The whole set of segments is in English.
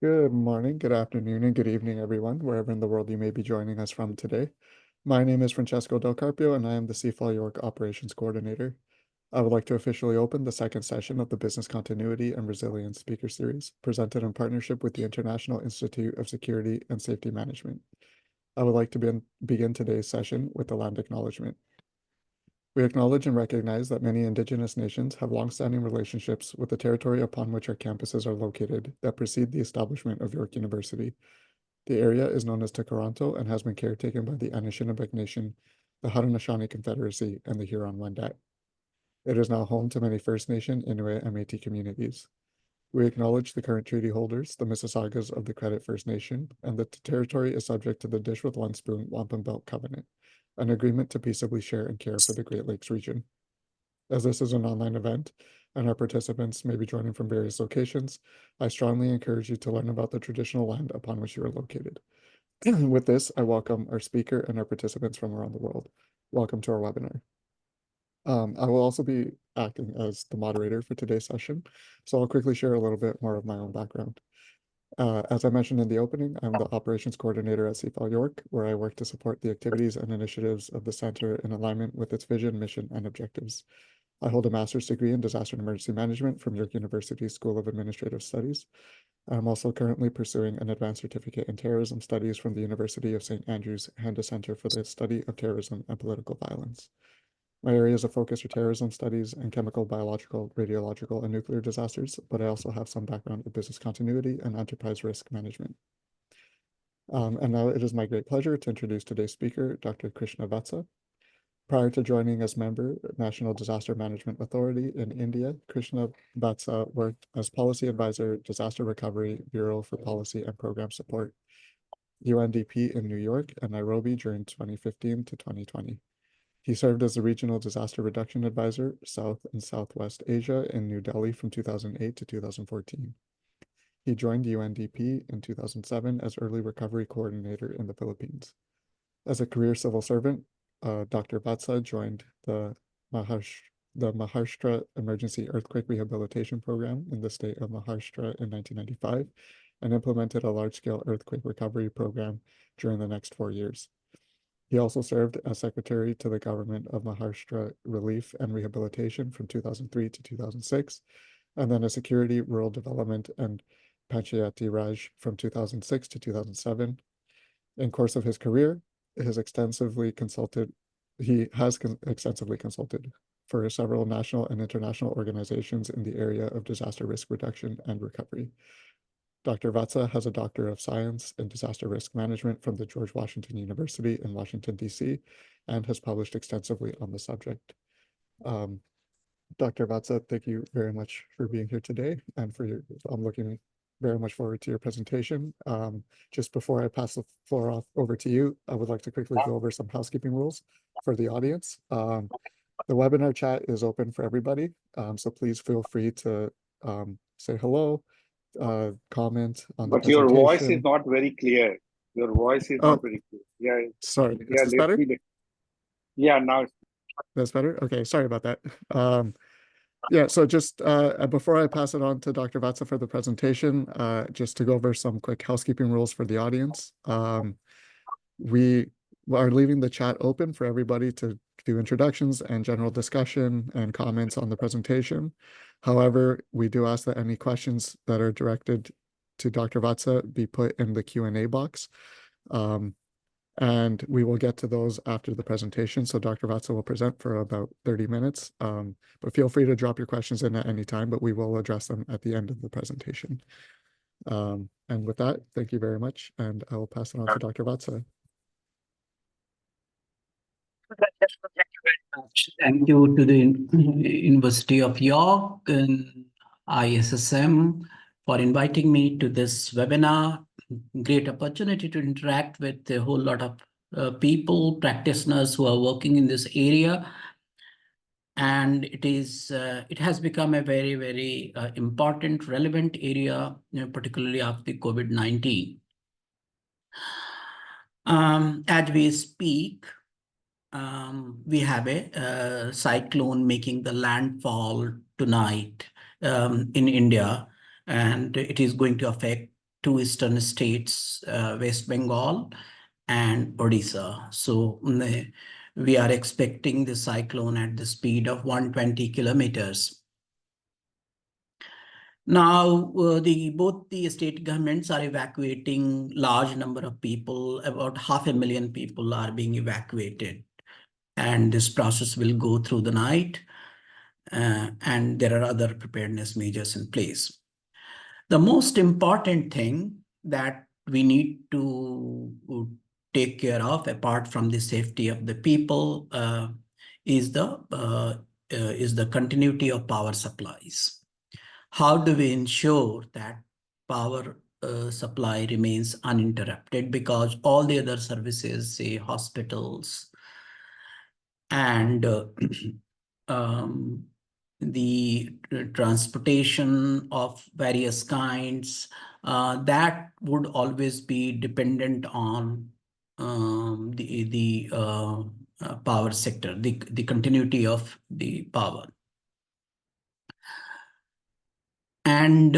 Good morning, good afternoon, and good evening, everyone, wherever in the world you may be joining us from today. My name is Francesco Del Carpio, and I am the CFL York Operations Coordinator. I would like to officially open the second session of the Business Continuity and Resilience Speaker Series, presented in partnership with the International Institute of Security and Safety Management. I would like to begin today's session with the land acknowledgement. We acknowledge and recognize that many Indigenous nations have long-standing relationships with the territory upon which our campuses are located that precede the establishment of York University. The area is known as Tkaronto and has been caretaken by the Anishinaabe Nation, the Haudenosaunee Confederacy, and the Huron-Wendat. It is now home to many First Nation, Inuit, and Métis communities. We acknowledge the current treaty holders, the Mississaugas of the Credit First Nation, and that the territory is subject to the Dish with One Spoon Wampum Belt Covenant, an agreement to peaceably share and care for the Great Lakes region. As this is an online event, and our participants may be joining from various locations, I strongly encourage you to learn about the traditional land upon which you are located. With this, I welcome our speaker and our participants from around the world. Welcome to our webinar. I will also be acting as the moderator for today's session, so I'll quickly share a little bit more of my own background. As I mentioned in the opening, I'm the operations coordinator at CFL York, where I work to support the activities and initiatives of the center in alignment with its vision, mission, and objectives. I hold a master's degree in disaster and emergency management from York University School of Administrative Studies. I'm also currently pursuing an advanced certificate in terrorism studies from the University of St. Andrews Handa Center for the Study of Terrorism and Political Violence. My areas of focus are terrorism studies and chemical, biological, radiological, and nuclear disasters, but I also have some background in business continuity and enterprise risk management. And now it is my great pleasure to introduce today's speaker, Dr. Krishna Vatsa. Prior to joining as member National Disaster Management Authority in India, Krishna Vatsa worked as Policy Advisor, Disaster Recovery Bureau for Policy and Program Support, UNDP in New York and Nairobi during 2015 to 2020. He served as the Regional Disaster Reduction Advisor, South and Southwest Asia in New Delhi from 2008 to 2014. He joined UNDP in 2007 as Early Recovery Coordinator in the Philippines. As a career civil servant, Dr. Vatsa joined the Maharashtra Emergency Earthquake Rehabilitation Program in the state of Maharashtra in 1995 and implemented a large-scale earthquake recovery program during the next 4 years. He also served as Secretary to the Government of Maharashtra Relief and Rehabilitation from 2003 to 2006, and then as Security, Rural Development, and Panchayati Raj from 2006 to 2007. In course of his career, he has extensively consulted for several national and international organizations in the area of disaster risk reduction and recovery. Dr. Vatsa has a Doctor of Science in Disaster Risk Management from the George Washington University in Washington, D.C., and has published extensively on the subject. Dr. Vatsa, thank you very much for being here today and I'm looking very much forward to your presentation. Just before I pass the floor over to you, I would like to quickly go over some housekeeping rules for the audience. The webinar chat is open for everybody, so please feel free to say hello, comment on the But your voice is presentation. not very clear. Your voice is not very clear. Yeah. Sorry, is this better? Yeah, now it's that's better. Okay, sorry about that. Yeah, so just before I pass it on to Dr. Vatsa for the presentation, just to go over some quick housekeeping rules for the audience. We are leaving the chat open for everybody to do introductions and general discussion and comments on the presentation. However, we do ask that any questions that are directed to Dr. Vatsa be put in the Q&A box. And we will get to those after the presentation. So Dr. Vatsa will present for about 30 minutes, but feel free to drop your questions in at any time, but we will address them at the end of the presentation. And with that, thank you very much. And I will pass it on to Dr. Vatsa. Thank you to the University of York and ISSM for inviting me to this webinar. Great opportunity to interact with a whole lot of people, practitioners who are working in this area. And it has become a very, very important, relevant area, particularly after COVID-19. As we speak, we have a cyclone making the landfall tonight in India, and it is going to affect two eastern states, West Bengal and Odisha. So we are expecting the cyclone at the speed of 120 kilometers. Now, both the state governments are evacuating large number of people. About 500,000 people are being evacuated. And this process will go through the night. And there are other preparedness measures in place. The most important thing that we need to take care of, apart from the safety of the people, is the continuity of power supplies. How do we ensure that power supply remains uninterrupted? Because all the other services, say hospitals and the transportation of various kinds, that would always be dependent on the power sector, the continuity of the power. And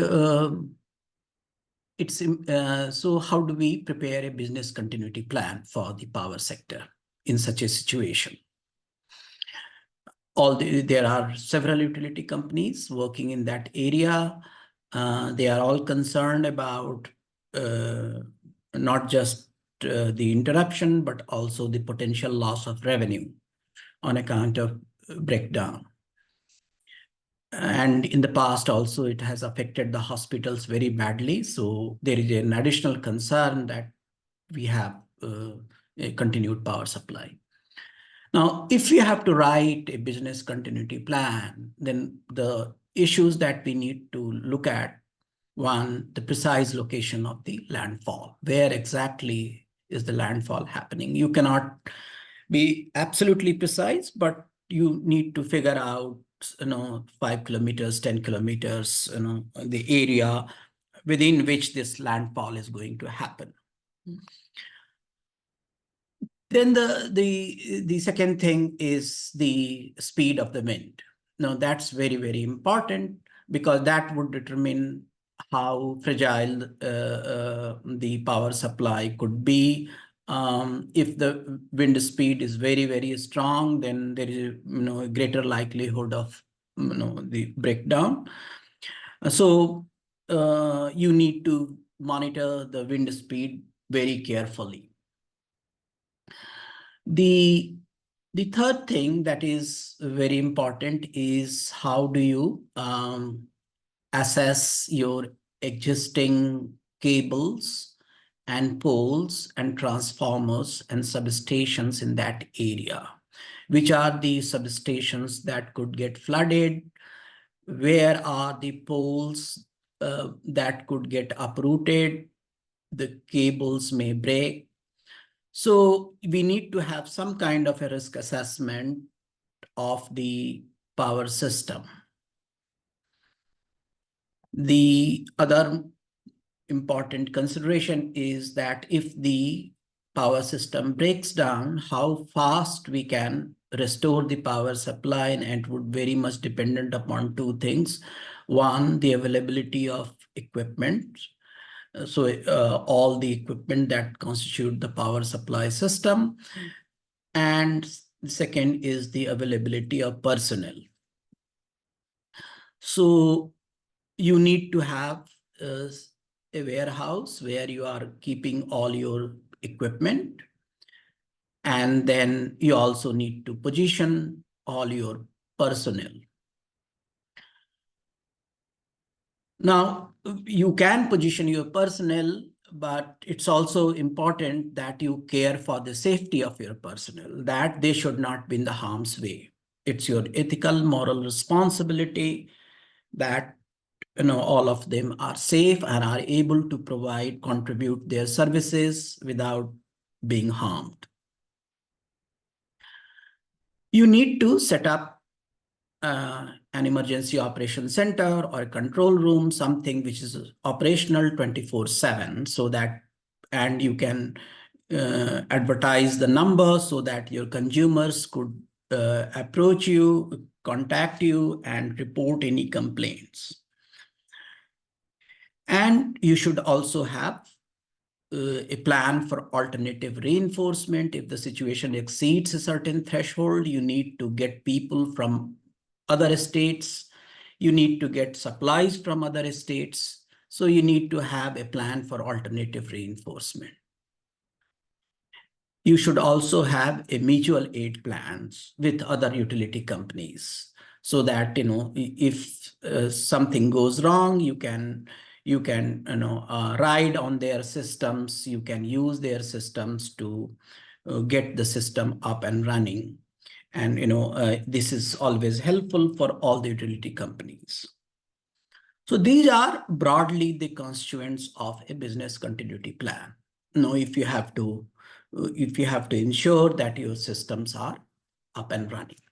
so how do we prepare a business continuity plan for the power sector in such a situation? There are several utility companies working in that area. They are all concerned about not just the interruption, but also the potential loss of revenue on account of breakdown. And in the past also, it has affected the hospitals very badly. So there is an additional concern that we have a continued power supply. Now, if we have to write a business continuity plan, then the issues that we need to look at, one, the precise location of the landfall. Where exactly is the landfall happening? You cannot be absolutely precise, but you need to figure out, 5 kilometers, 10 kilometers, the area within which this landfall is going to happen. Then the second thing is the speed of the wind. Now that's very, very important, because that would determine how fragile the power supply could be. If the wind speed is very, very strong, then there is a greater likelihood of the breakdown. So you need to monitor the wind speed very carefully. The third thing that is very important is how do you assess your existing cables and poles and transformers and substations in that area. Which are the substations that could get flooded? Where are the poles that could get uprooted? The cables may break. So we need to have some kind of a risk assessment of the power system. The other important consideration is that if the power system breaks down, how fast we can restore the power supply, and it would very much dependent upon two things. One, the availability of equipment. So all the equipment that constitute the power supply system. And the second is the availability of personnel. So you need to have a warehouse where you are keeping all your equipment. And then you also need to position all your personnel. Now, you can position your personnel, but it's also important that you care for the safety of your personnel, that they should not be in the harm's way. It's your ethical, moral responsibility that all of them are safe and are able to contribute their services without being harmed. You need to set up an emergency operation center or a control room, something which is operational 24/7, so that, and you can advertise the number so that your consumers could approach you, contact you, and report any complaints. And you should also have a plan for alternative reinforcement. If the situation exceeds a certain threshold, you need to get people from other states. You need to get supplies from other states. So you need to have a plan for alternative reinforcement. You should also have a mutual aid plans with other utility companies so that, if something goes wrong, you can ride on their systems. You can use their systems to get the system up and running. And, this is always helpful for all the utility companies. So these are broadly the constituents of a business continuity plan. If you have to ensure that your systems are up and running.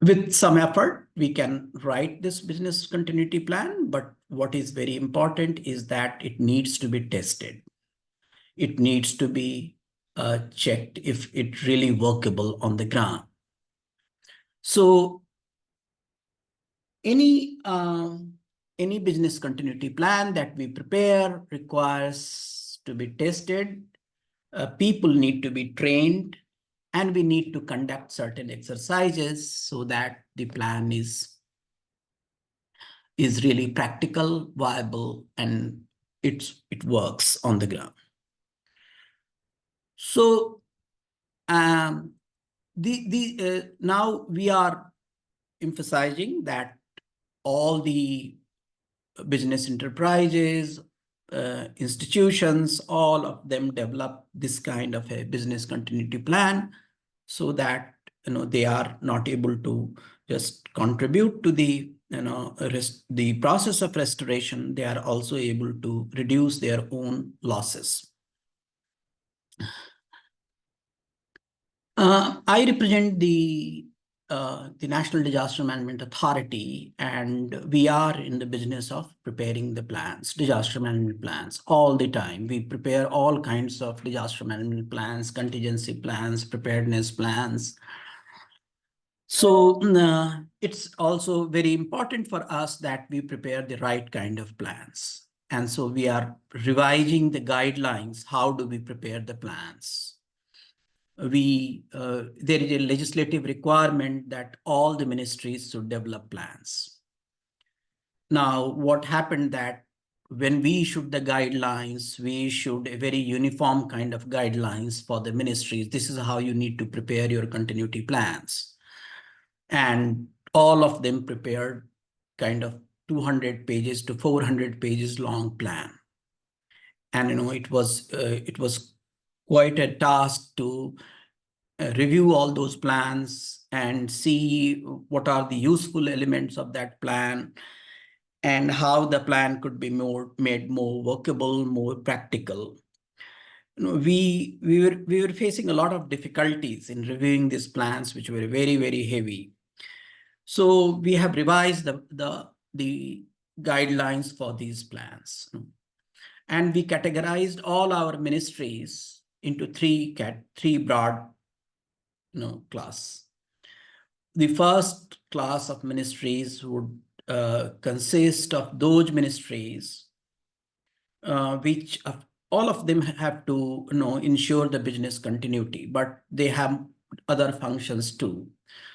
With some effort, we can write this business continuity plan, but what is very important is that it needs to be tested. It needs to be checked if it's really workable on the ground. So any business continuity plan that we prepare requires to be tested. People need to be trained, and we need to conduct certain exercises so that the plan is really practical, viable, and it works on the ground. So now we are emphasizing that all the business enterprises, institutions, all of them develop this kind of a business continuity plan so that they are not able to just contribute to the the process of restoration. They are also able to reduce their own losses. I represent the National Disaster Management Authority, and we are in the business of preparing the plans, disaster management plans, all the time. We prepare all kinds of disaster management plans, contingency plans, preparedness plans. So it's also very important for us that we prepare the right kind of plans. And so we are revising the guidelines. How do we prepare the plans? There is a legislative requirement that all the ministries should develop plans. Now, what happened that when we issued the guidelines, we issued a very uniform kind of guidelines for the ministries. This is how you need to prepare your continuity plans. And all of them prepared kind of 200 pages to 400 pages long plan. And it was quite a task to review all those plans and see what are the useful elements of that plan and how the plan could be made more workable, more practical. We were facing a lot of difficulties in reviewing these plans, which were very, very heavy. So we have revised the guidelines for these plans. And we categorized all our ministries into three broad class. The first class of ministries would consist of those ministries which all of them have to ensure the business continuity, but they have other functions too.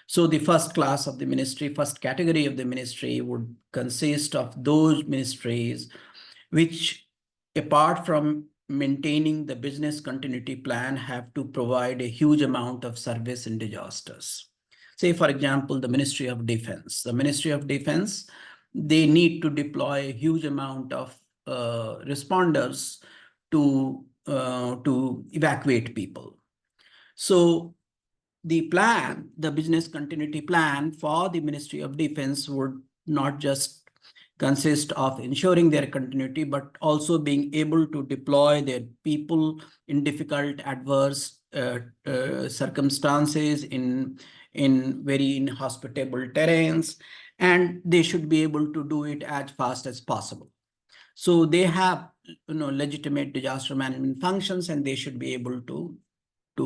So the first class of the ministry, first category of the ministry would consist of those ministries which, apart from maintaining the business continuity plan, have to provide a huge amount of service in disasters. Say, for example, the Ministry of Defense. The Ministry of Defense, they need to deploy a huge amount of responders to evacuate people. So the plan, the business continuity plan for the Ministry of Defense would not just consist of ensuring their continuity, but also being able to deploy their people in difficult, adverse circumstances in very inhospitable terrains, and they should be able to do it as fast as possible. So they have legitimate disaster management functions, and they should be able to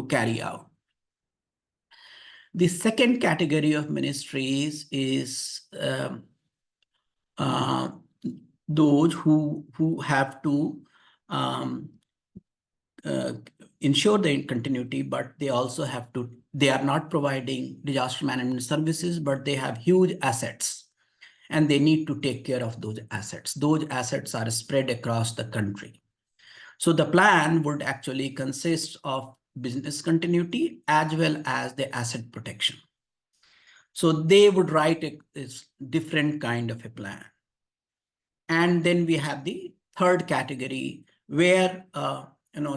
carry out. The second category of ministries is those who have to ensure the continuity, but they also have to, they are not providing disaster management services, but they have huge assets and they need to take care of those assets. Those assets are spread across the country. So the plan would actually consist of business continuity as well as the asset protection. So they would write a different kind of a plan. And then we have the third category where,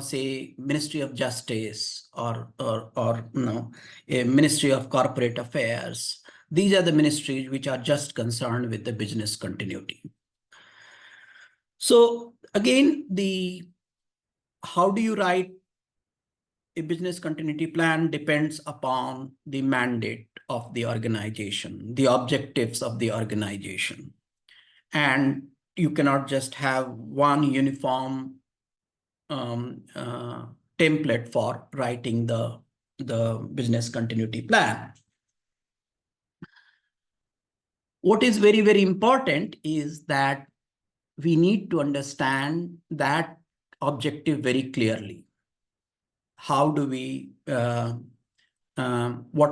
say Ministry of Justice or a Ministry of Corporate Affairs. These are the ministries which are just concerned with the business continuity. So again, how do you write a business continuity plan depends upon the mandate of the organization, the objectives of the organization. And you cannot just have one uniform template for writing the business continuity plan. What is very, very important is that we need to understand that objective very clearly. How do we, what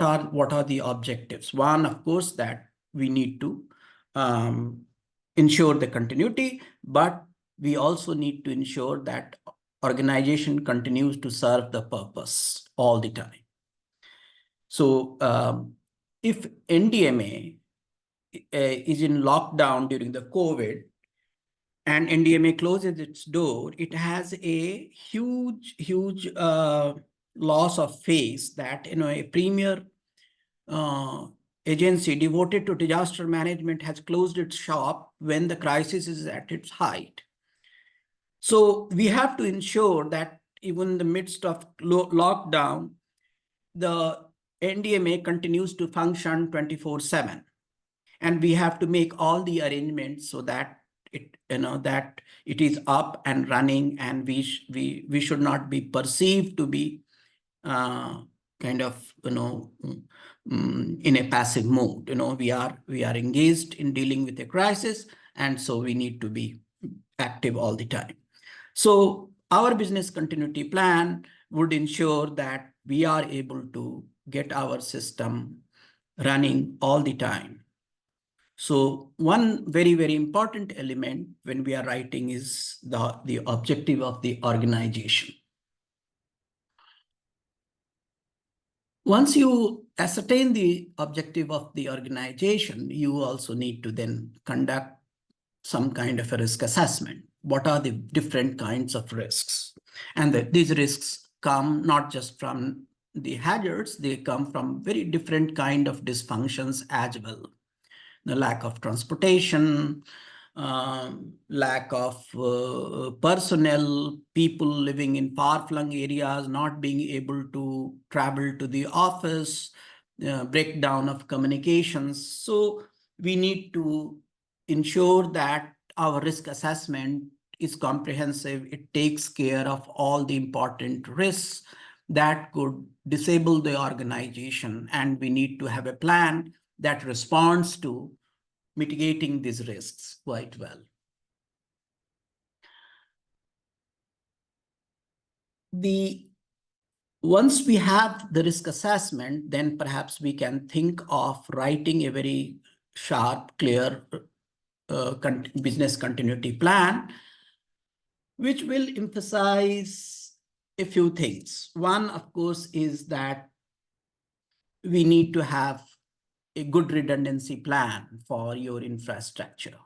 are the objectives? One, of course, that we need to ensure the continuity, but we also need to ensure that organization continues to serve the purpose all the time. So if NDMA is in lockdown during the COVID and NDMA closes its door, it has a huge loss of face that a premier agency devoted to disaster management has closed its shop when the crisis is at its height. So we have to ensure that even in the midst of lockdown, the NDMA continues to function 24/7. And we have to make all the arrangements so that it is up and running, and we should not be perceived to be kind of in a passive mode. We are engaged in dealing with a crisis, and so we need to be active all the time. So our business continuity plan would ensure that we are able to get our system running all the time. So one very, very important element when we are writing is the objective of the organization. Once you ascertain the objective of the organization, you also need to then conduct some kind of a risk assessment. What are the different kinds of risks? And these risks come not just from the hazards, they come from very different kind of dysfunctions as well. The lack of transportation, lack of personnel, people living in far-flung areas, not being able to travel to the office, breakdown of communications. So we need to ensure that our risk assessment is comprehensive. It takes care of all the important risks that could disable the organization, and we need to have a plan that responds to mitigating these risks quite well. Once we have the risk assessment, then perhaps we can think of writing a very sharp, clear business continuity plan, which will emphasize a few things. One, of course, is that we need to have a good redundancy plan for your infrastructure,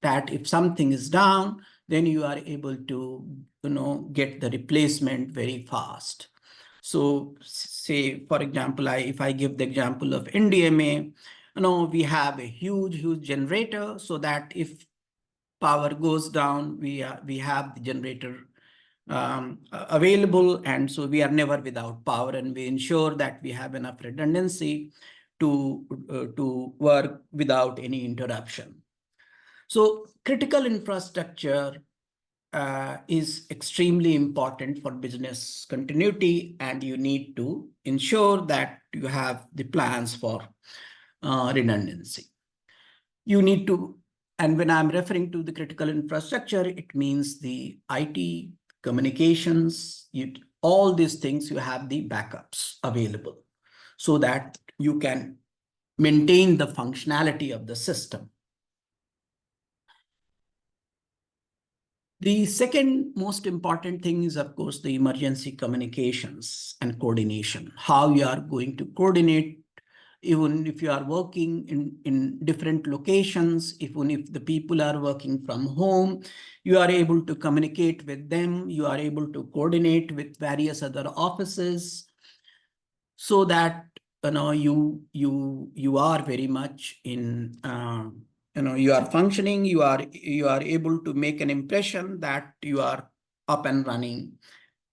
that if something is down, then you are able to get the replacement very fast. So say, for example, if I give the example of NDMA, we have a huge generator, so that if power goes down, we have the generator available, and so we are never without power, and we ensure that we have enough redundancy to work without any interruption. So critical infrastructure is extremely important for business continuity, and you need to ensure that you have the plans for redundancy. You need to And when I'm referring to the critical infrastructure, it means the IT, communications, all these things, you have the backups available so that you can maintain the functionality of the system. The second most important thing is, of course, the emergency communications and coordination, how you are going to coordinate, even if you are working in different locations, even if the people are working from home, you are able to communicate with them, you are able to coordinate with various other offices so that you are very much in you are functioning, you are able to make an impression that you are up and running,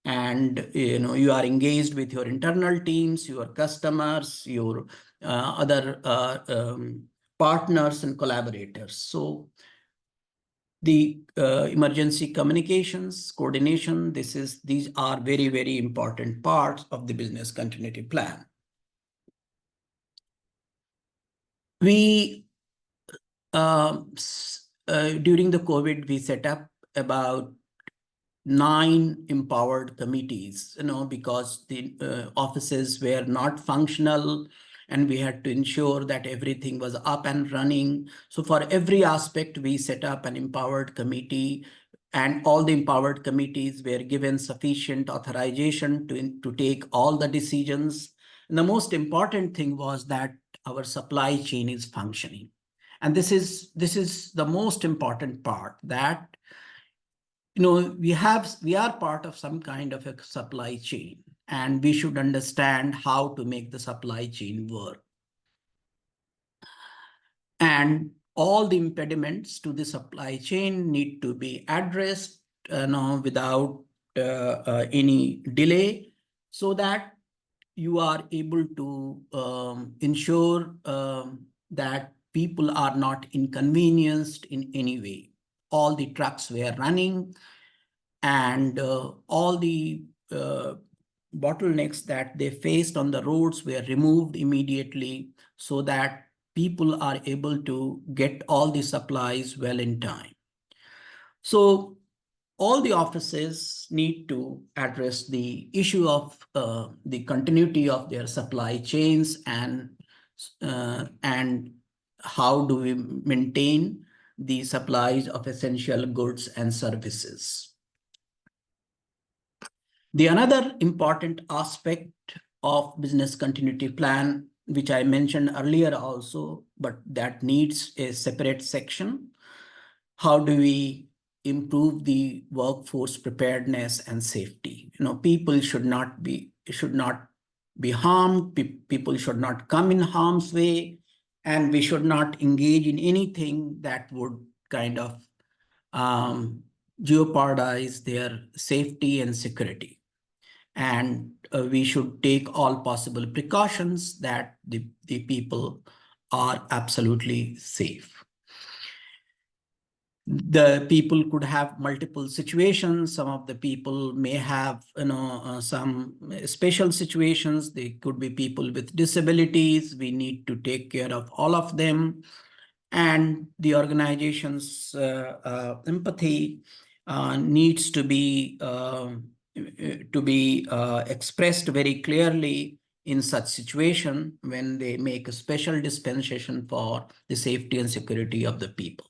and you are engaged with your internal teams, your customers, your other partners and collaborators. So the emergency communications, coordination, these are very, very important parts of the business continuity plan. We during the COVID, we set up about 9 empowered committees, because the offices were not functional and we had to ensure that everything was up and running. So for every aspect, we set up an empowered committee, and all the empowered committees were given sufficient authorization to take all the decisions. And the most important thing was that our supply chain is functioning. And this is the most important part, that we are part of some kind of a supply chain, and we should understand how to make the supply chain work. And all the impediments to the supply chain need to be addressed without any delay, so that you are able to ensure that people are not inconvenienced in any way. All the trucks were running, and all the bottlenecks that they faced on the roads were removed immediately, so that people are able to get all the supplies well in time. So all the offices need to address the issue of the continuity of their supply chains, and how do we maintain the supplies of essential goods and services. The another important aspect of business continuity plan, which I mentioned earlier also, but that needs a separate section. How do we improve the workforce preparedness and safety? People should not be harmed. People should not come in harm's way, and we should not engage in anything that would kind of jeopardize their safety and security. And we should take all possible precautions that the people are absolutely safe. The people could have multiple situations. Some of the people may have some special situations. They could be people with disabilities. We need to take care of all of them. And the organization's empathy needs to be expressed very clearly in such situation when they make a special dispensation for the safety and security of the people.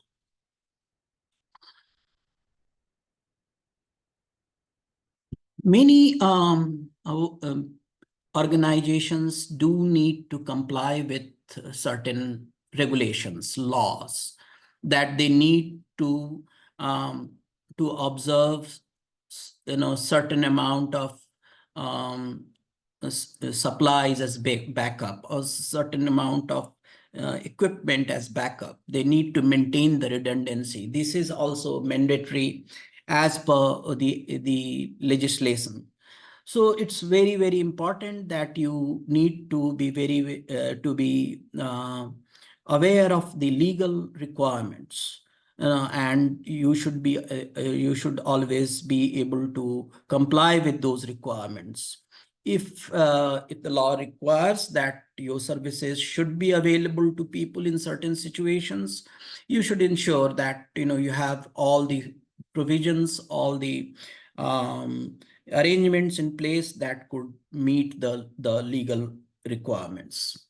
Many organizations do need to comply with certain regulations, laws, that they need to observe certain amount of supplies as backup, or certain amount of equipment as backup. They need to maintain the redundancy. This is also mandatory as per the legislation. So it's very, very important that you need to be aware of the legal requirements, and you should always be able to comply with those requirements. If the law requires that your services should be available to people in certain situations, you should ensure that you have all the provisions, all the arrangements in place that could meet the legal requirements.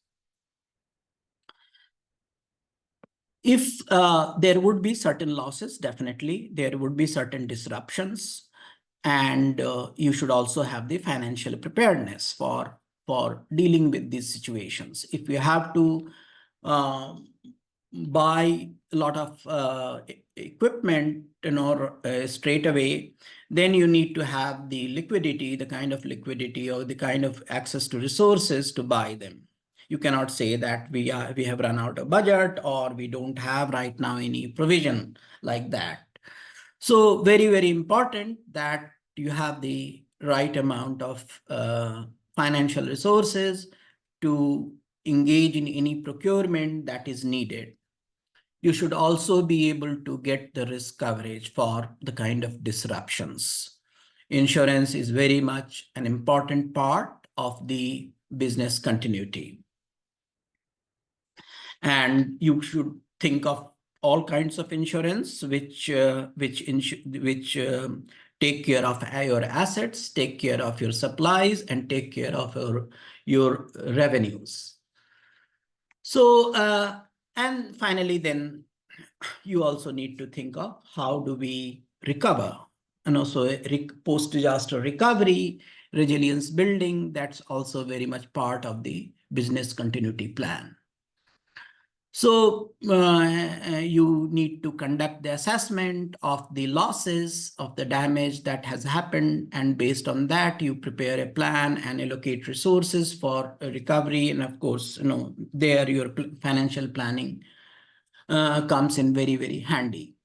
If there would be certain losses, definitely there would be certain disruptions, and you should also have the financial preparedness for dealing with these situations. If you have to buy a lot of equipment straight away, then you need to have the liquidity, the kind of liquidity or the kind of access to resources to buy them. You cannot say that we have run out of budget or we don't have right now any provision like that. So very, very important that you have the right amount of financial resources to engage in any procurement that is needed. You should also be able to get the risk coverage for the kind of disruptions. Insurance is very much an important part of the business continuity. And you should think of all kinds of insurance which take care of your assets, take care of your supplies, and take care of your revenues. So and finally, then you also need to think of how do we recover, and also post-disaster recovery, resilience building. That's also very much part of the business continuity plan. So you need to conduct the assessment of the losses, of the damage that has happened, and based on that, you prepare a plan and allocate resources for recovery. And of course, there your financial planning comes in very, very handy.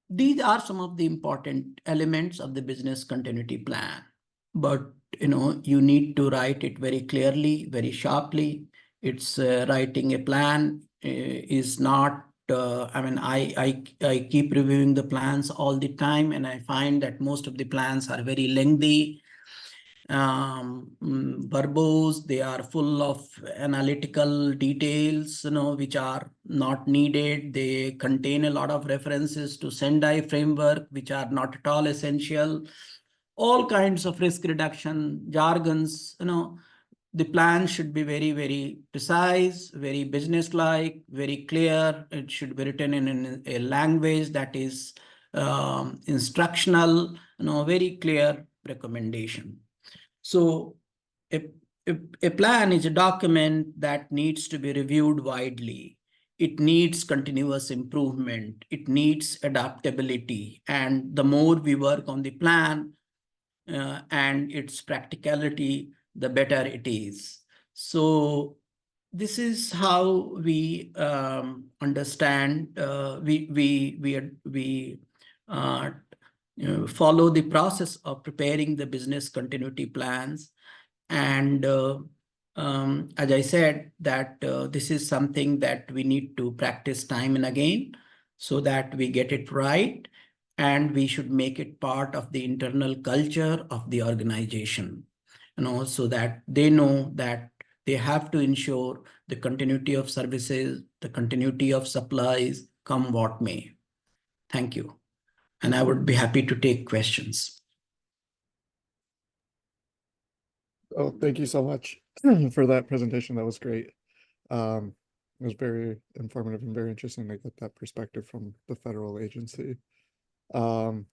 These are some of the important elements of the business continuity plan, but you need to write it very clearly, very sharply. It's writing a plan is not. I keep reviewing the plans all the time, and I find that most of the plans are very lengthy, verbose. They are full of analytical details, which are not needed. They contain a lot of references to Sendai framework, which are not at all essential. All kinds of risk reduction jargons. The plan should be very, very precise, very business-like, very clear. It should be written in a language that is instructional. Very clear recommendation. So a plan is a document that needs to be reviewed widely. It needs continuous improvement. It needs adaptability. And the more we work on the plan and its practicality, the better it is. So this is how we understand, we follow the process of preparing the business continuity plans. And as I said, that this is something that we need to practice time and again so that we get it right, and we should make it part of the internal culture of the organization, so that they know that they have to ensure the continuity of services, the continuity of supplies, come what may. Thank you. And I would be happy to take questions. Oh, thank you so much for that presentation. That was great. It was very informative and very interesting to get that perspective from the federal agency. I'm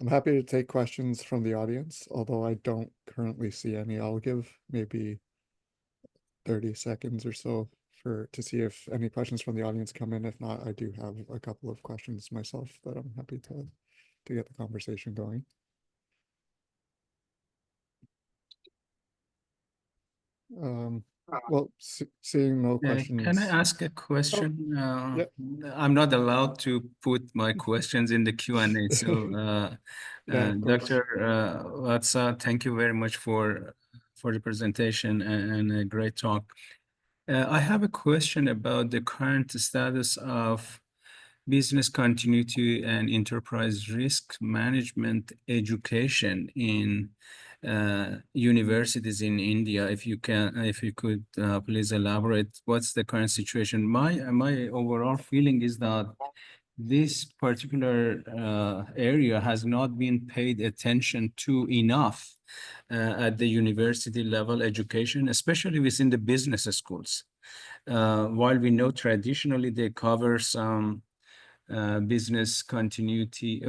happy to take questions from the audience, although I don't currently see any. I'll give maybe 30 seconds or so to see if any questions from the audience come in. If not, I do have a couple of questions myself that I'm happy to get the conversation going. Well, seeing no questions. Can I ask a question? Yeah. I'm not allowed to put my questions in the Q&A. So, Dr. Vatsa, thank you very much for the presentation and a great talk. I have a question about the current status of business continuity and enterprise risk management education in universities in India. If you could please elaborate, what's the current situation? My overall feeling is that this particular area has not been paid attention to enough at the university level education, especially within the business schools. While we know traditionally they cover some business continuity,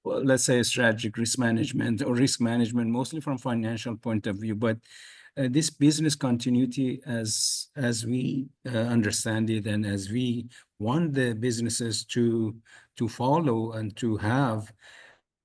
well, let's say strategic risk management or risk management, mostly from financial point of view, but this business continuity, as we understand it, and as we want the businesses to follow and to have,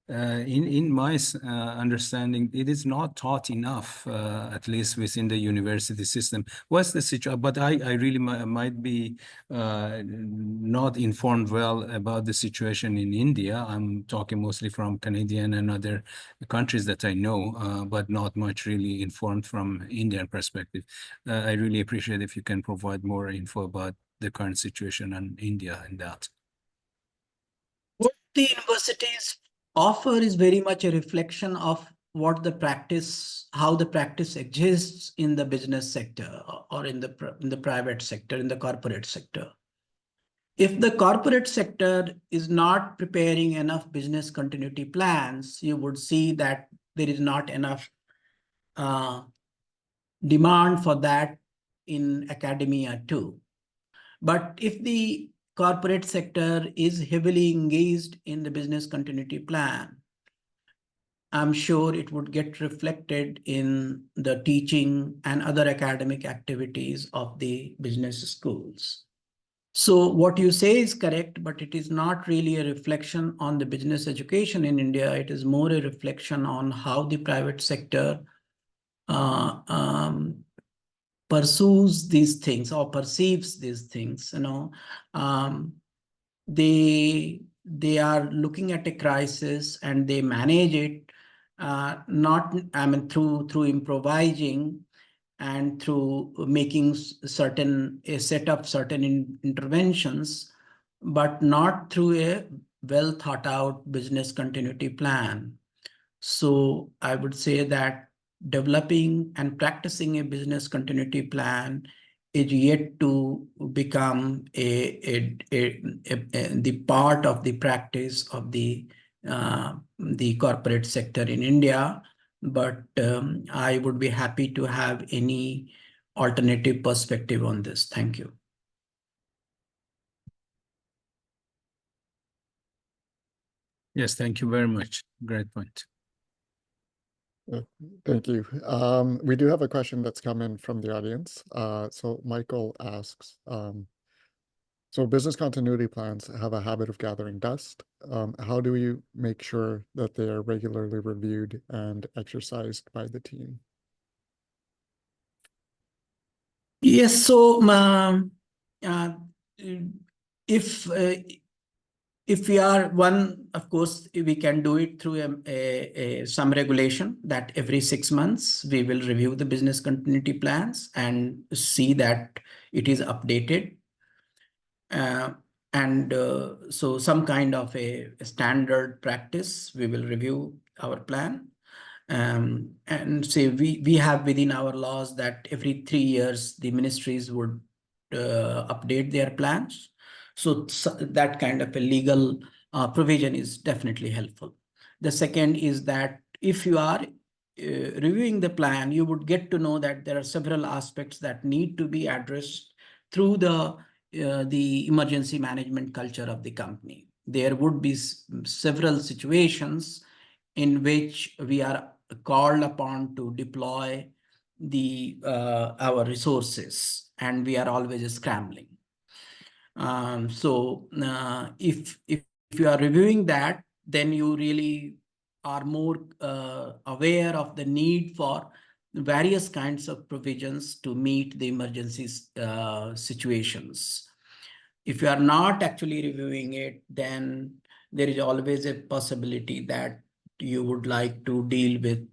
in my understanding, it is not taught enough, at least within the university system. What's the situation? But I really might be not informed well about the situation in India. I'm talking mostly from Canadian and other countries that I know, but not much really informed from Indian perspective. I really appreciate if you can provide more info about the current situation in India and that. What the universities offer is very much a reflection of what the practice, how the practice exists in the business sector or in the private sector, in the corporate sector. If the corporate sector is not preparing enough business continuity plans, you would see that there is not enough demand for that in academia too. But if the corporate sector is heavily engaged in the business continuity plan, I'm sure it would get reflected in the teaching and other academic activities of the business schools. So what you say is correct, but it is not really a reflection on the business education in India. It is more a reflection on how the private sector pursues these things or perceives these things. They are looking at a crisis and they manage it, through improvising and through making a set of certain interventions, but not through a well thought out business continuity plan. So I would say that developing and practicing a business continuity plan is yet to become the part of the practice of the corporate sector in India. But I would be happy to have any alternative perspective on this. Thank you. Yes, thank you very much. Great point. Thank you. We do have a question that's come in from the audience. So Michael asks, so business continuity plans have a habit of gathering dust. How do you make sure that they are regularly reviewed and exercised by the team? Yes, so if we are one, of course, we can do it through some regulation that every 6 months we will review the business continuity plans and see that it is updated. So some kind of a standard practice, we will review our plan. And say we have within our laws that every 3 years the ministries would update their plans. So that kind of a legal provision is definitely helpful. The second is that if you are reviewing the plan, you would get to know that there are several aspects that need to be addressed through the emergency management culture of the company. There would be several situations in which we are called upon to deploy our resources, and we are always scrambling. So if you are reviewing that, then you really are more aware of the need for various kinds of provisions to meet the emergency situations. If you are not actually reviewing it, then there is always a possibility that you would like to deal with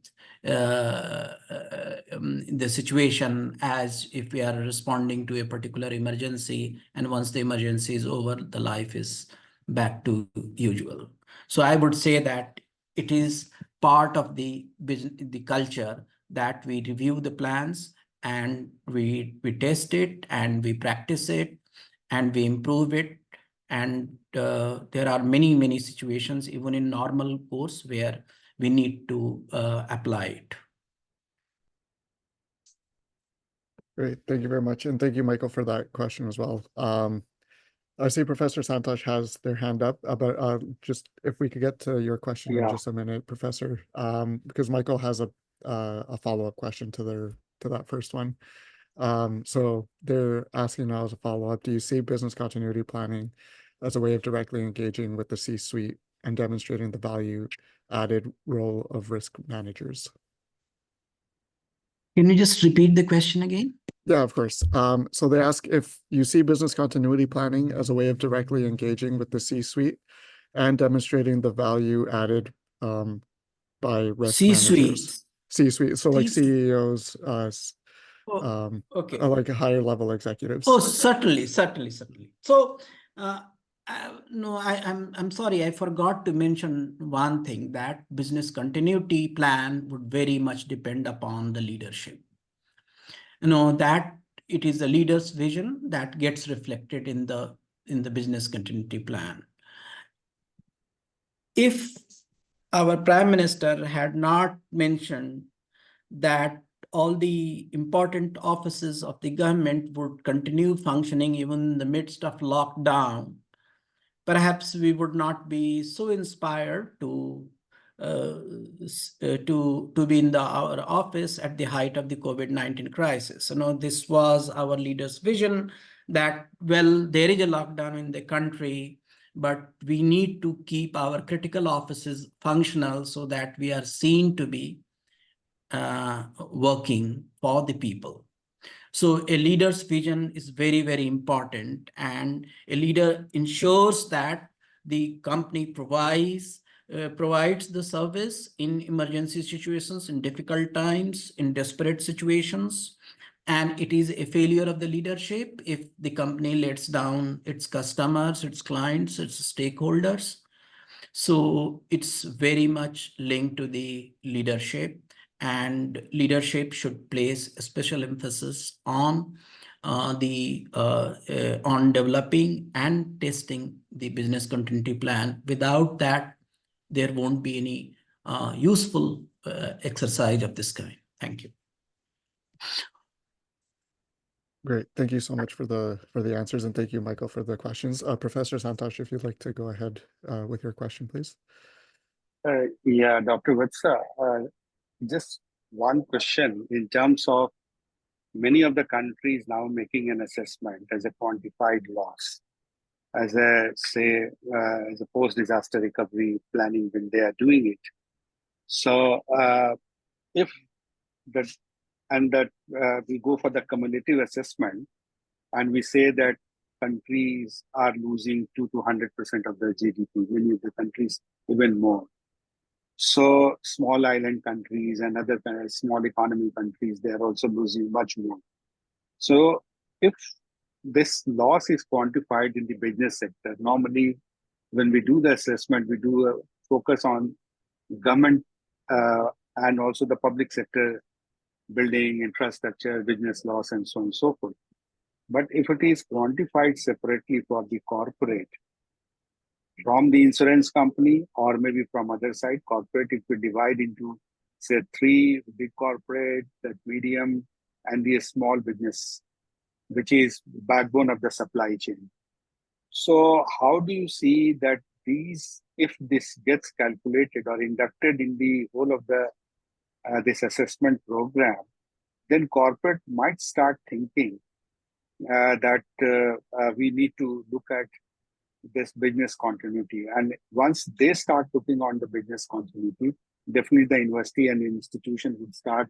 the situation as if we are responding to a particular emergency, and once the emergency is over, the life is back to usual. So I would say that it is part of the business, the culture, that we review the plans and we test it and we practice it and we improve it. And there are many situations, even in normal course, where we need to apply it. Great. Thank you very much. And thank you, Michael, for that question as well. I see Professor Santosh has their hand up, but just if we could get to your question in just a minute, Professor, because Michael has a follow-up question to that first one. So they're asking now as a follow-up, do you see business continuity planning as a way of directly engaging with the C-suite and demonstrating the value added role of risk managers? Can you just repeat the question again? Yeah, of course. So they ask if you see business continuity planning as a way of directly engaging with the C-suite and demonstrating the value added by risk managers. C-suite, so like CEOs, Okay. like higher level executives. Oh, certainly. So, no, I'm sorry, I forgot to mention one thing, that business continuity plan would very much depend upon the leadership. That it is the leader's vision that gets reflected in the business continuity plan. If our Prime Minister had not mentioned that all the important offices of the government would continue functioning even in the midst of lockdown, perhaps we would not be so inspired to be in our office at the height of the COVID-19 crisis. This was our leader's vision, that, well, there is a lockdown in the country, but we need to keep our critical offices functional so that we are seen to be working for the people. So a leader's vision is very important, and a leader ensures that the company provides the service in emergency situations, in difficult times, in desperate situations. And it is a failure of the leadership if the company lets down its customers, its clients, its stakeholders. So it's very much linked to the leadership, and leadership should place a special emphasis on developing and testing the business continuity plan. Without that, there won't be any useful exercise of this kind. Thank you. Great. Thank you so much for the answers, and thank you, Michael, for the questions. Professor Santosh, if you'd like to go ahead with your question, please. Yeah, Dr. Vatsa, just one question in terms of many of the countries now making an assessment as a quantified loss, as a post-disaster recovery planning when they are doing it. So if we go for the cumulative assessment and we say that countries are losing 2 to 100% of their GDP, many of the countries even more. So small island countries and other small economy countries, they are also losing much more. So if this loss is quantified in the business sector, normally when we do the assessment, we do a focus on government and also the public sector building, infrastructure, business loss, and so on and so forth. But if it is quantified separately for the corporate, from the insurance company or maybe from other side, corporate, if we divide into, say, 3 big corporate, that medium, and the small business, which is backbone of the supply chain. So how do you see that if this gets calculated or inducted in the whole of the this assessment program, then corporate might start thinking that we need to look at this business continuity. And once they start looking on the business continuity, definitely the university and the institution will start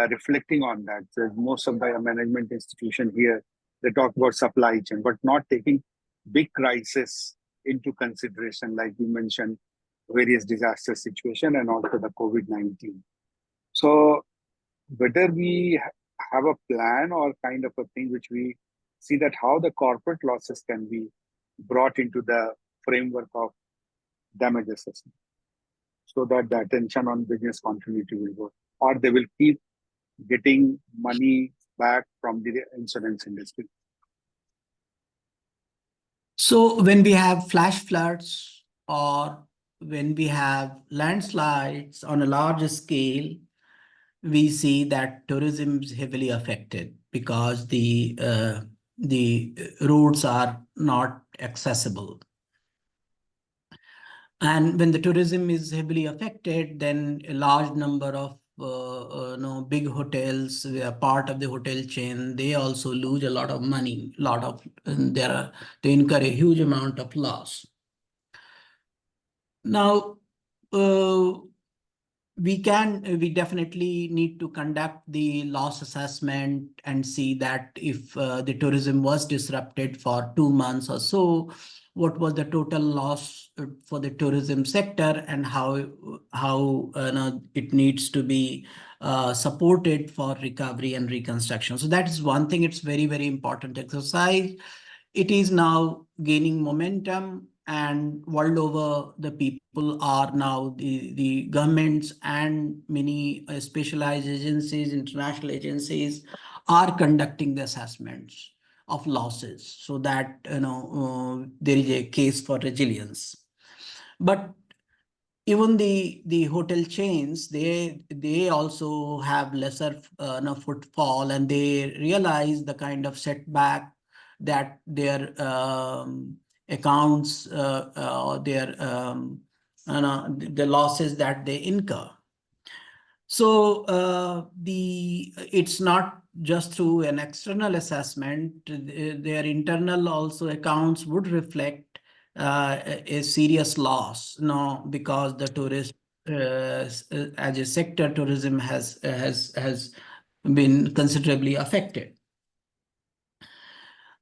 reflecting on that. So most of the management institution here, they talk about supply chain, but not taking big crisis into consideration, like you mentioned, various disaster situation and also the COVID-19. So whether we have a plan or kind of a thing which we see that how the corporate losses can be brought into the framework of damage assessment. so that the attention on business continuity will go, or they will keep getting money back from the insurance industry? So when we have flash floods or when we have landslides on a large scale, we see that tourism is heavily affected because the roads are not accessible. And when the tourism is heavily affected, then a large number of big hotels, they are part of the hotel chain. They also lose a lot of money. They incur a huge amount of loss. Now, we definitely need to conduct the loss assessment and see that if the tourism was disrupted for 2 months or so, what was the total loss for the tourism sector and how it needs to be supported for recovery and reconstruction. So that is one thing. It's very, very important exercise. It is now gaining momentum, and world over the people are now the governments and many specialized agencies, international agencies are conducting the assessments of losses so that there is a case for resilience. But even the hotel chains, they also have lesser footfall, and they realize the kind of setback that their accounts the losses that they incur. So it's not just through an external assessment, their internal also accounts would reflect a serious loss, because the tourist as a sector, tourism has been considerably affected.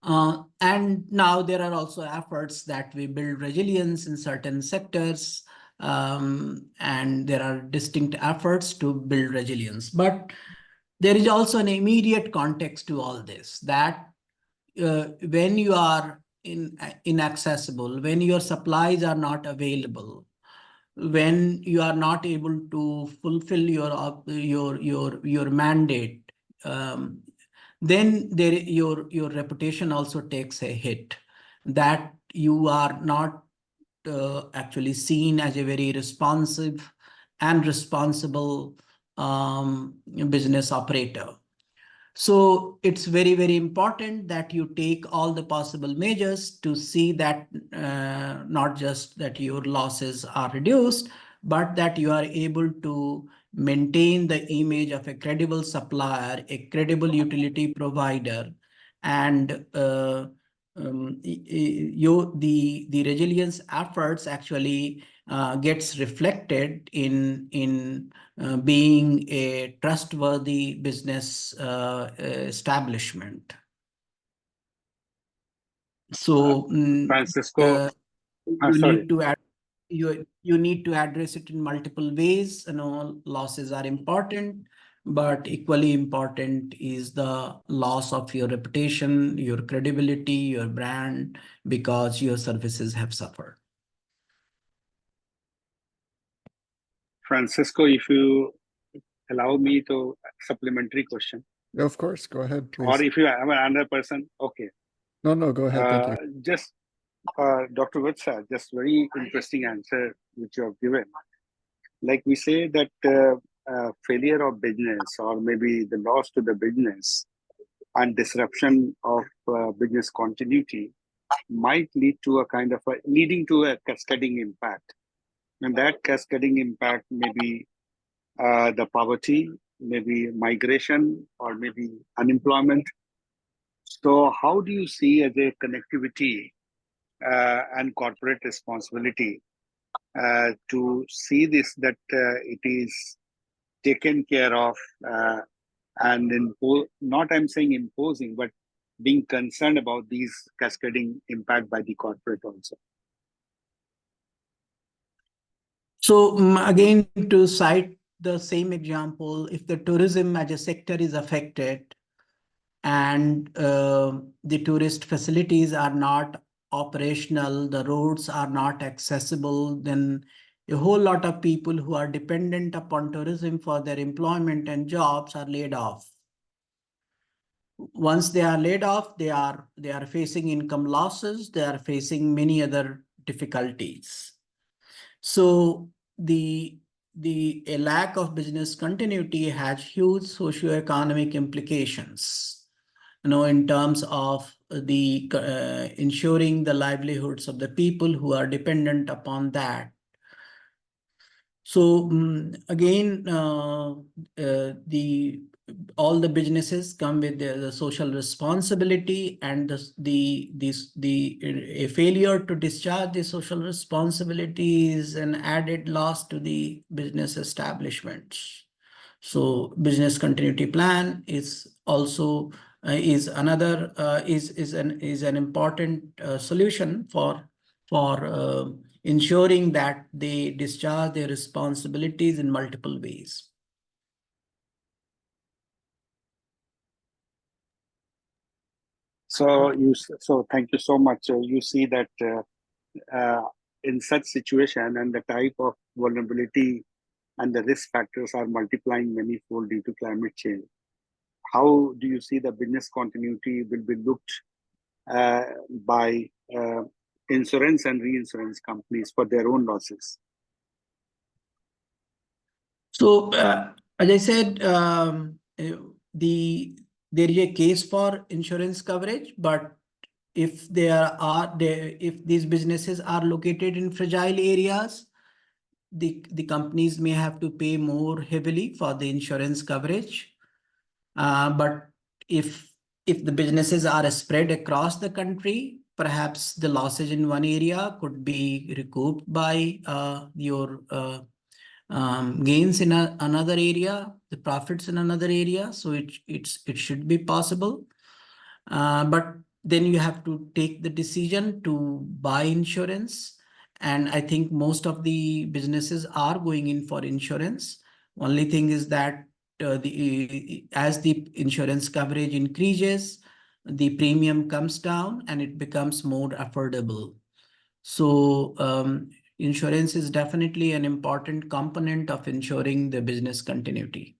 And now there are also efforts that we build resilience in certain sectors, and there are distinct efforts to build resilience. But there is also an immediate context to all this, that when you are inaccessible, when your supplies are not available, when you are not able to fulfill your mandate, then your reputation also takes a hit, that you are not actually seen as a very responsive and responsible business operator. So it's very, very important that you take all the possible measures to see that not just that your losses are reduced, but that you are able to maintain the image of a credible supplier, a credible utility provider, and the resilience efforts actually gets reflected in being a trustworthy business establishment. So Francisco, you need to address it in multiple ways. Losses are important, but equally important is the loss of your reputation, your credibility, your brand, because your services have suffered. Francisco, if you allow me to supplementary question. Of course, go ahead, please. Or if you have another person, okay. No, go ahead. Thank you. Just Dr. Vatsa, just very interesting answer which you have given. Like we say that failure of business, or maybe the loss to the business and disruption of business continuity might lead to leading to a cascading impact. And that cascading impact may be the poverty, maybe migration, or maybe unemployment. So how do you see as a connectivity and corporate responsibility to see this, that it is taken care of and not I'm saying imposing, but being concerned about these cascading impact by the corporate also? So again, to cite the same example, if the tourism as a sector is affected and the tourist facilities are not operational, the roads are not accessible, then a whole lot of people who are dependent upon tourism for their employment and jobs are laid off. Once they are laid off, they are facing income losses, they are facing many other difficulties. So a lack of business continuity has huge socioeconomic implications, in terms of the ensuring the livelihoods of the people who are dependent upon that. So again, all the businesses come with the social responsibility, and a failure to discharge the social responsibility is an added loss to the business establishments. So business continuity plan is also is another is an important solution for ensuring that they discharge their responsibilities in multiple ways. So thank you so much. You see that in such situation and the type of vulnerability and the risk factors are multiplying manifold due to climate change. How do you see the business continuity will be looked by insurance and reinsurance companies for their own losses? So, as I said, there is a case for insurance coverage, but if if these businesses are located in fragile areas, the companies may have to pay more heavily for the insurance coverage. But if the businesses are spread across the country, perhaps the losses in one area could be recouped by your gains in another area, the profits in another area. So it should be possible. But then you have to take the decision to buy insurance. And I think most of the businesses are going in for insurance. Only thing is that as the insurance coverage increases, the premium comes down and it becomes more affordable. So insurance is definitely an important component of ensuring the business continuity.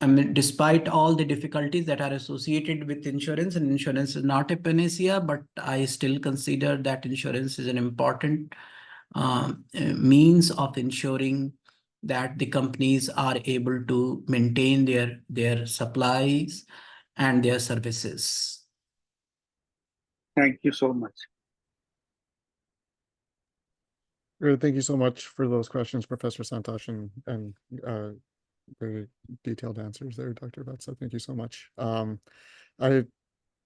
I mean, despite all the difficulties that are associated with insurance, and insurance is not a panacea, but I still consider that insurance is an important means of ensuring that the companies are able to maintain their supplies and their services. Thank you so much. Great. Thank you so much for those questions, Professor Santosh, and very detailed answers there, Dr. Vatsa. Thank you so much.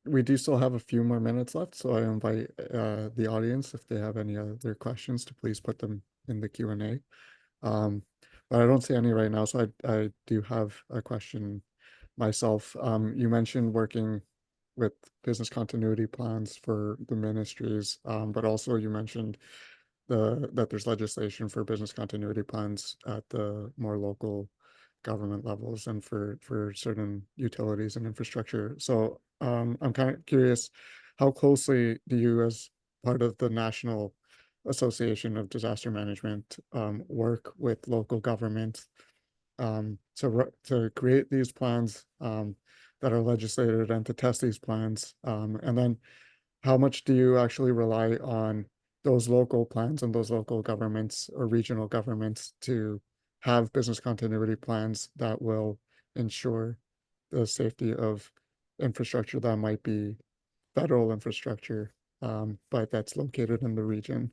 We do still have a few more minutes left, so I invite the audience, if they have any other questions, to please put them in the Q&A. But I don't see any right now, so I do have a question myself. You mentioned working with business continuity plans for the ministries, but also you mentioned that there's legislation for business continuity plans at the more local government levels and for certain utilities and infrastructure. So I'm kind of curious, how closely do you, as part of the National Association of Disaster Management, work with local governments to create these plans that are legislated and to test these plans? And then how much do you actually rely on those local plans and those local governments or regional governments to have business continuity plans that will ensure the safety of infrastructure that might be federal infrastructure, but that's located in the region,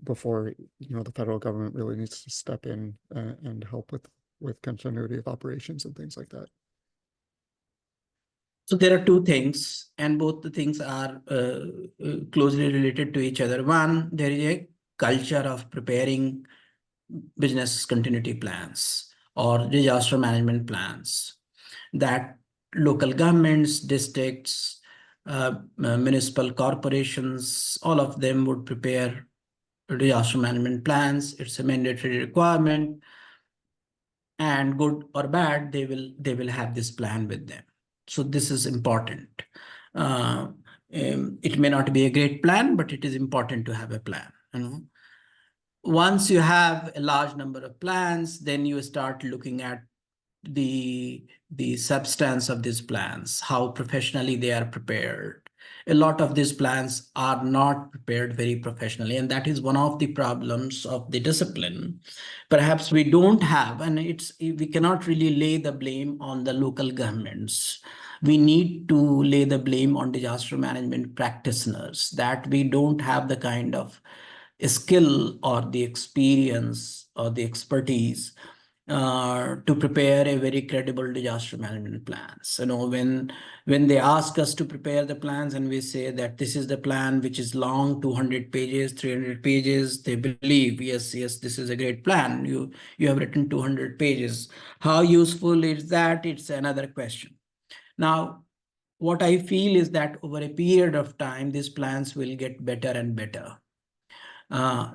before the federal government really needs to step in and help with continuity of operations and things like that? So there are two things, and both the things are closely related to each other. One, there is a culture of preparing business continuity plans or disaster management plans that local governments, districts, municipal corporations, all of them would prepare disaster management plans. It's a mandatory requirement, and good or bad, they will have this plan with them. So this is important. It may not be a great plan, but it is important to have a plan. You know, once you have a large number of plans, then you start looking at the substance of these plans, how professionally they are prepared. A lot of these plans are not prepared very professionally, and that is one of the problems of the discipline. Perhaps we don't have, and we cannot really lay the blame on the local governments. We need to lay the blame on disaster management practitioners, that we don't have the kind of skill or the experience or the expertise to prepare a very credible disaster management plans. You know, when they ask us to prepare the plans and we say that this is the plan which is long, 200 pages, 300 pages, they believe, yes, this is a great plan. You have written 200 pages. How useful is that? It's another question. Now, what I feel is that over a period of time, these plans will get better and better.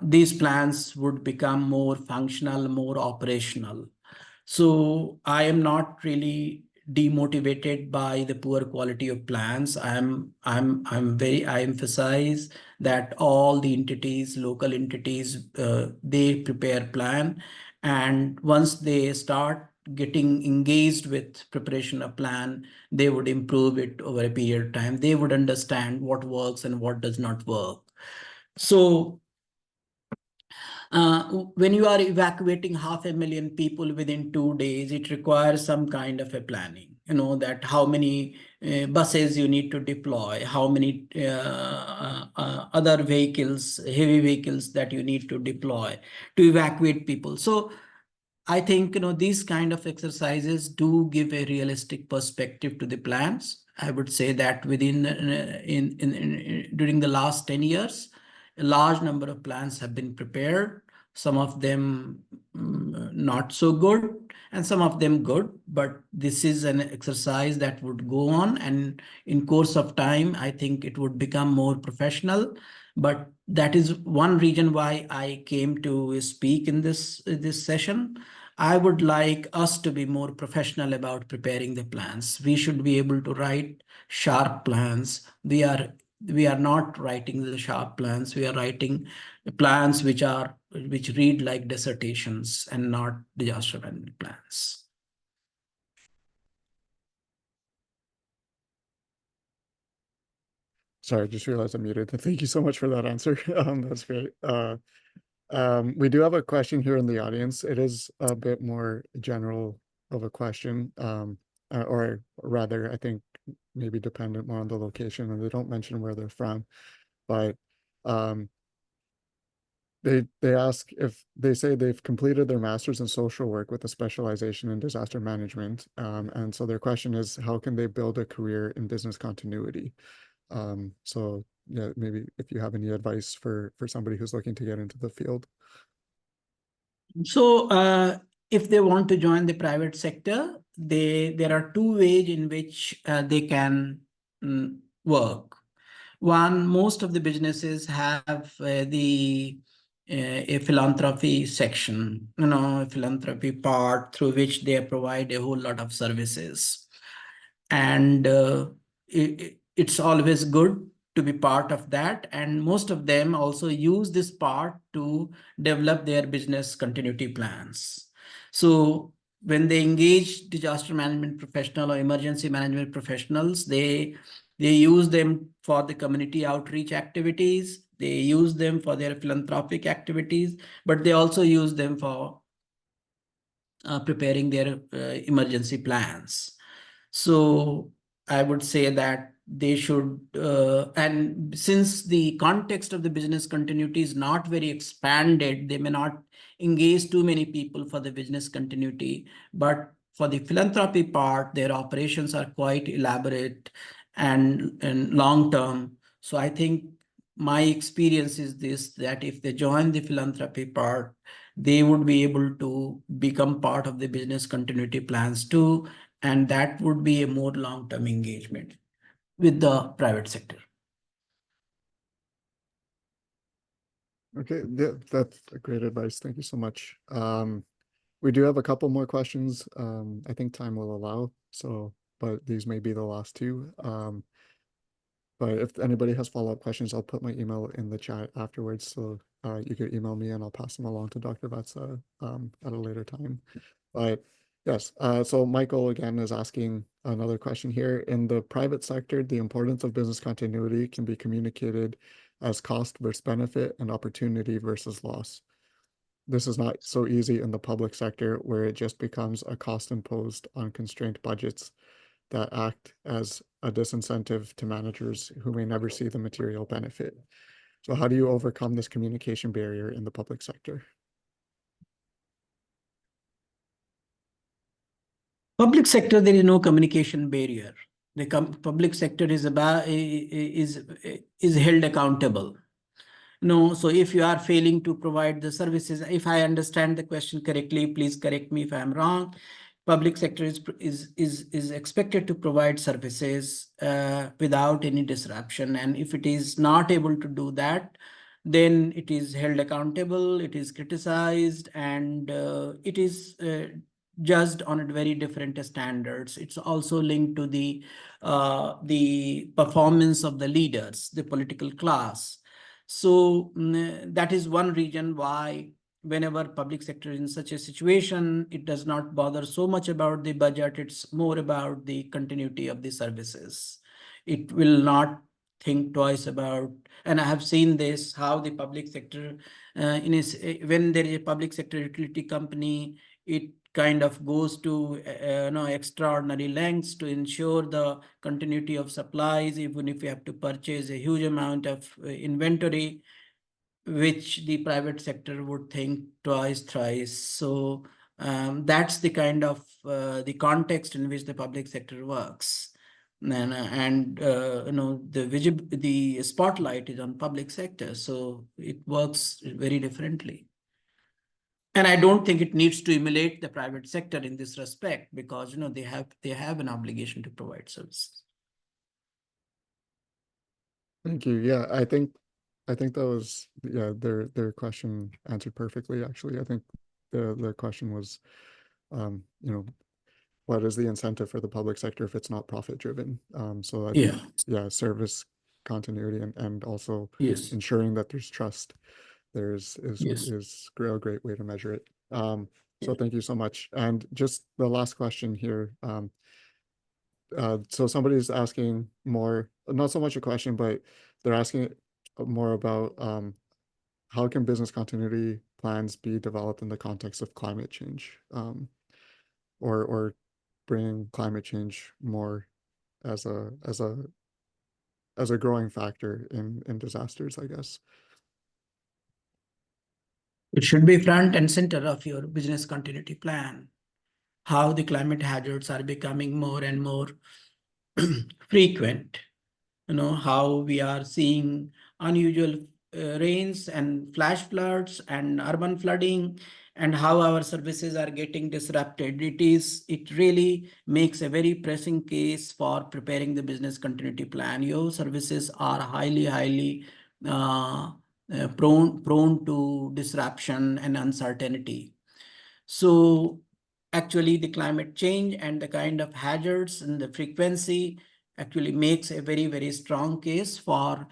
These plans would become more functional, more operational. So I am not really demotivated by the poor quality of plans. I emphasize that all the entities, local entities, they prepare plan, and once they start getting engaged with preparation of plan, they would improve it over a period of time. They would understand what works and what does not work. So when you are evacuating 500,000 people within 2 days, it requires some kind of a planning. You know, that how many buses you need to deploy, how many other vehicles, heavy vehicles that you need to deploy to evacuate people. So I think, you know, these kind of exercises do give a realistic perspective to the plans. I would say that within during the last 10 years, a large number of plans have been prepared. Some of them not so good, and some of them good. But this is an exercise that would go on, and in course of time, I think it would become more professional. But that is one reason why I came to speak in this session. I would like us to be more professional about preparing the plans. We should be able to write sharp plans. We are not writing the sharp plans. We are writing plans which read like dissertations and not disaster management plans. Sorry, I just realized I'm muted. Thank you so much for that answer. That's great. We do have a question here in the audience. It is a bit more general of a question, or rather, I think maybe dependent more on the location, and they don't mention where they're from. But they ask if they say they've completed their master's in social work with a specialization in disaster management. And so their question is, how can they build a career in business continuity? So yeah, maybe if you have any advice for somebody who's looking to get into the field. So if they want to join the private sector, there are two ways in which they can work. One, most of the businesses have a philanthropy section, you know, a philanthropy part through which they provide a whole lot of services. And it's always good to be part of that. And most of them also use this part to develop their business continuity plans. So when they engage disaster management professional or emergency management professionals, they use them for the community outreach activities. They use them for their philanthropic activities, but they also use them for preparing their emergency plans. So I would say that they should, and since the context of the business continuity is not very expanded, they may not engage too many people for the business continuity. But for the philanthropy part, their operations are quite elaborate and long-term. So I think my experience is this, that if they join the philanthropy part, they would be able to become part of the business continuity plans too. And that would be a more long-term engagement with the private sector. Okay, yeah, that's a great advice. Thank you so much. We do have a couple more questions. I think time will allow, so, but these may be the last two. But if anybody has follow-up questions, I'll put my email in the chat afterwards. So you can email me and I'll pass them along to Dr. Vatsa at a later time. But yes, so Michael again is asking another question here. In the private sector, the importance of business continuity can be communicated as cost versus benefit and opportunity versus loss. This is not so easy in the public sector, where it just becomes a cost imposed on constrained budgets that act as a disincentive to managers who may never see the material benefit. So how do you overcome this communication barrier in the public sector? Public sector, there is no communication barrier. The public sector is held accountable. No, so if you are failing to provide the services, if I understand the question correctly, please correct me if I'm wrong. Public sector is expected to provide services without any disruption, and if it is not able to do that, then it is held accountable, it is criticized, and it is judged on a very different standards. It's also linked to the performance of the leaders, the political class. So that is one reason why whenever public sector is in such a situation, it does not bother so much about the budget. It's more about the continuity of the services. It will not think twice about, and I have seen this, how the public sector, when there is a public sector utility company, it kind of goes to extraordinary lengths to ensure the continuity of supplies, even if you have to purchase a huge amount of inventory, which the private sector would think twice, thrice. So that's the kind of the context in which the public sector works. The spotlight is on public sector, so it works very differently. And I don't think it needs to emulate the private sector in this respect, because they have an obligation to provide services. Thank you. Yeah, I think that was their question answered perfectly. Actually, I think the question was, what is the incentive for the public sector if it's not profit driven? So I think service continuity and also ensuring that there's trust is a great way to measure it. So thank you so much. And just the last question here. So somebody's asking more, not so much a question, but they're asking more about how can business continuity plans be developed in the context of climate change, or bring climate change more as a growing factor in disasters, I guess. It should be front and center of your business continuity plan. How the climate hazards are becoming more and more frequent. How we are seeing unusual rains and flash floods and urban flooding, and how our services are getting disrupted. It really makes a very pressing case for preparing the business continuity plan. Your services are highly prone to disruption and uncertainty. So actually the climate change and the kind of hazards and the frequency actually makes a very strong case for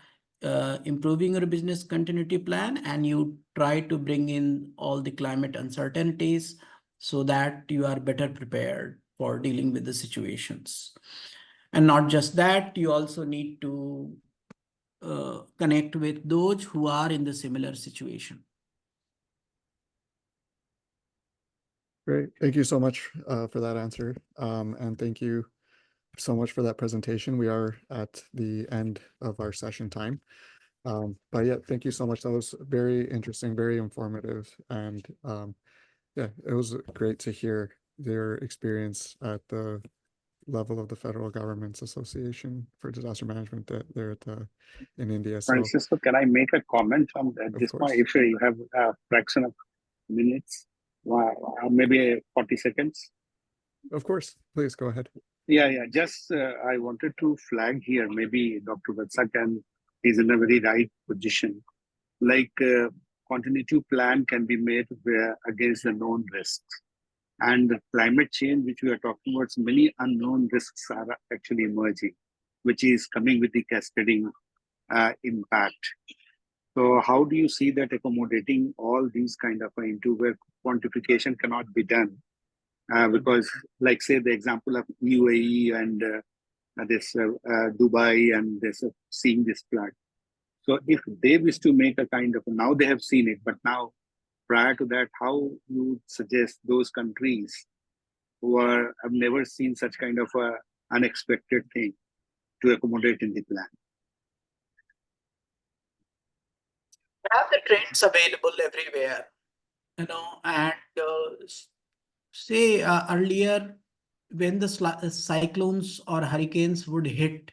improving your business continuity plan, and you try to bring in all the climate uncertainties so that you are better prepared for dealing with the situations. And not just that, you also need to connect with those who are in the similar situation. Great. Thank you so much for that answer. And thank you so much for that presentation. We are at the end of our session time. But yeah, thank you so much. That was very interesting, very informative. And yeah, it was great to hear their experience at the level of the Federal Government's Association for Disaster Management there in India. So, Francisco, can I make a comment on that? This point, if you have a fraction of minutes, maybe 40 seconds. Of course, please go ahead. Yeah. Just I wanted to flag here, maybe Dr. Vatsa is in a very right position. Like continuity plan can be made against the known risks. And the climate change, which we are talking about, many unknown risks are actually emerging, which is coming with the cascading impact. So how do you see that accommodating all these kind of into where quantification cannot be done? Because like say the example of UAE and this Dubai and this seeing this flood. So if they wish to make a kind of, now they have seen it, but now prior to that, how you suggest those countries who have never seen such kind of a unexpected thing to accommodate in the plan? Have the trends available everywhere, and say earlier when the cyclones or hurricanes would hit,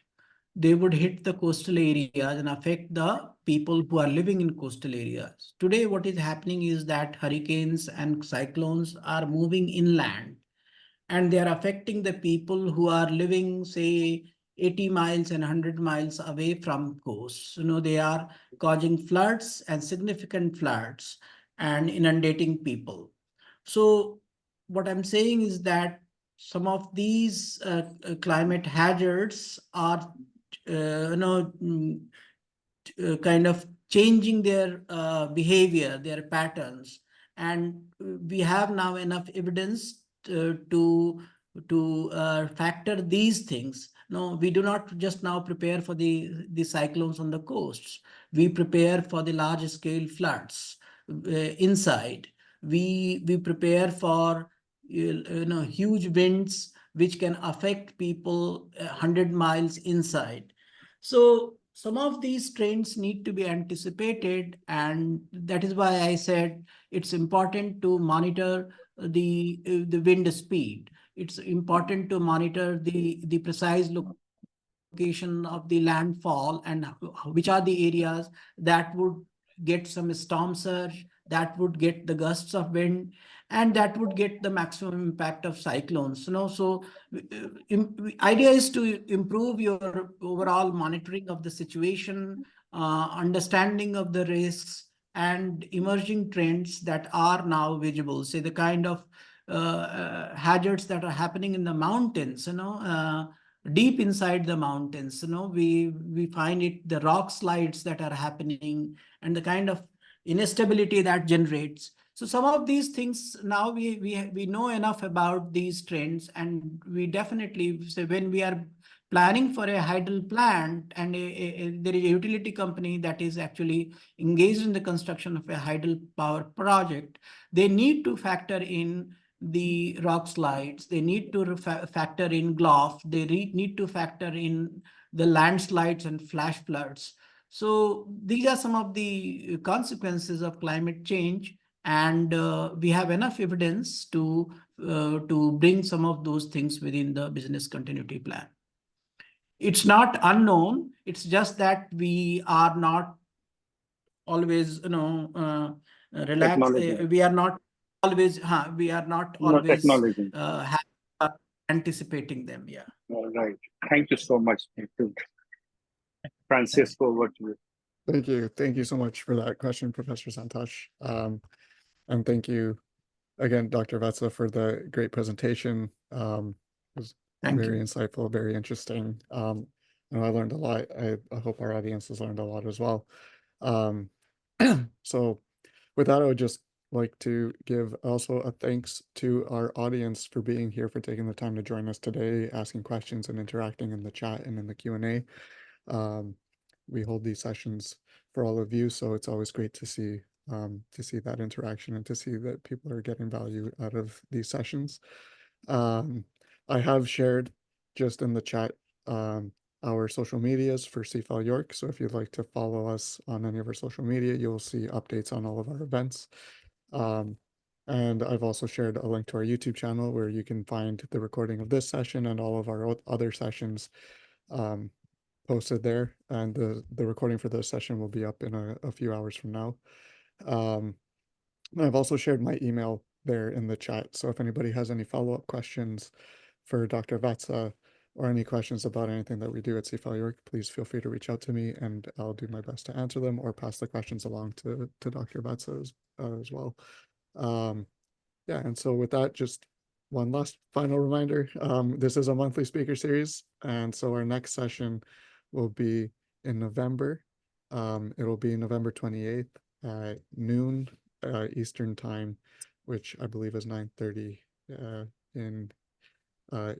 they would hit the coastal areas and affect the people who are living in coastal areas. Today, what is happening is that hurricanes and cyclones are moving inland, and they are affecting the people who are living, say, 80 miles and 100 miles away from coast. They are causing floods and significant floods and inundating people. So what I'm saying is that some of these climate hazards are, kind of changing their behavior, their patterns. And we have now enough evidence to factor these things. No, we do not just now prepare for the cyclones on the coasts. We prepare for the large scale floods inside. We prepare for huge winds which can affect people 100 miles inside. So some of these trends need to be anticipated, and that is why I said it's important to monitor the wind speed. It's important to monitor the precise location of the landfall and which are the areas that would get some storm surge, that would get the gusts of wind, and that would get the maximum impact of cyclones. So idea is to improve your overall monitoring of the situation, understanding of the risks and emerging trends that are now visible. Say the kind of hazards that are happening in the mountains, deep inside the mountains. We find it, the rock slides that are happening and the kind of instability that generates. So some of these things now we know enough about these trends, and we definitely say when we are planning for a hydel plant and there is a utility company that is actually engaged in the construction of a hydel power project, they need to factor in the rock slides, they need to factor in GLOF, they need to factor in the landslides and flash floods. So these are some of the consequences of climate change, and we have enough evidence to bring some of those things within the business continuity plan. It's not unknown, it's just that we are not always relaxed. We are not always Acknowledging. Anticipating them. Yeah. All right. Thank you so much. Francisco, over to you. Thank you. Thank you so much for that question, Professor Santosh. And thank you again, Dr. Vatsa, for the great presentation. It was very insightful, very interesting. And I learned a lot. I hope our audience has learned a lot as well. So with that, I would just like to give also a thanks to our audience for being here, for taking the time to join us today, asking questions and interacting in the chat and in the Q&A. We hold these sessions for all of you, so it's always great to see that interaction and to see that people are getting value out of these sessions. I have shared just in the chat our social medias for CFAL York. So if you'd like to follow us on any of our social media, you'll see updates on all of our events. And I've also shared a link to our YouTube channel where you can find the recording of this session and all of our other sessions posted there. And the recording for this session will be up in a few hours from now. I've also shared my email there in the chat. So if anybody has any follow-up questions for Dr. Vatsa or any questions about anything that we do at CFAL York, please feel free to reach out to me and I'll do my best to answer them or pass the questions along to Dr. Vatsa as well. Yeah, and so with that, just one last final reminder, this is a monthly speaker series, and so our next session will be in November. It'll be November 28th at noon Eastern time, which I believe is 9:30 in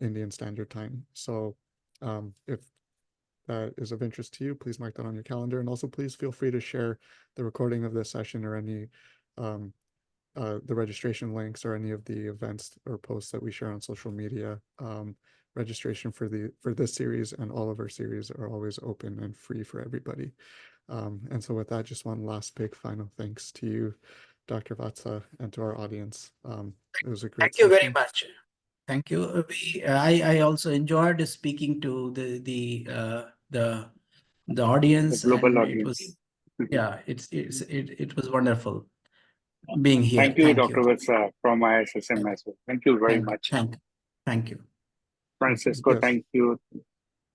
Indian Standard Time. So if that is of interest to you, please mark that on your calendar, and also please feel free to share the recording of this session or any the registration links or any of the events or posts that we share on social media. Registration for this series and all of our series are always open and free for everybody. And so with that, just one last big final thanks to you, Dr. Vatsa, and to our audience. It was a great Thank you very session. much. Thank you. I also enjoyed speaking to the audience, The global and audience. it was, yeah, it was wonderful being here. Thank you, Dr. Vatsa, from ISSM as well. Thank you very much. Thank you. Francisco, Yes. thank you.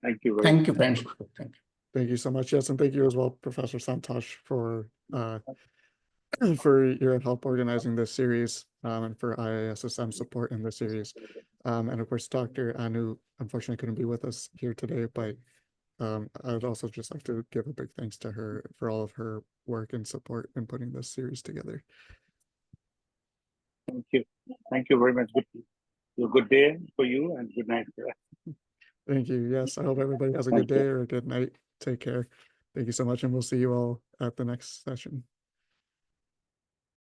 Thank you very Thank much. you, Francisco. Thank you. Thank you so much. Yes, and thank you as well, Professor Santosh, for your help organizing this series, and for IISSM support in this series. And of course, Dr. Anu unfortunately couldn't be with us here today, but I would also just like to give a big thanks to her for all of her work and support in putting this series together. Thank you. Thank you very much. Good day for you and good night. Thank you. Yes, I hope everybody has a good day or a good night. Take care. Thank you so much, and we'll see you all at the next session.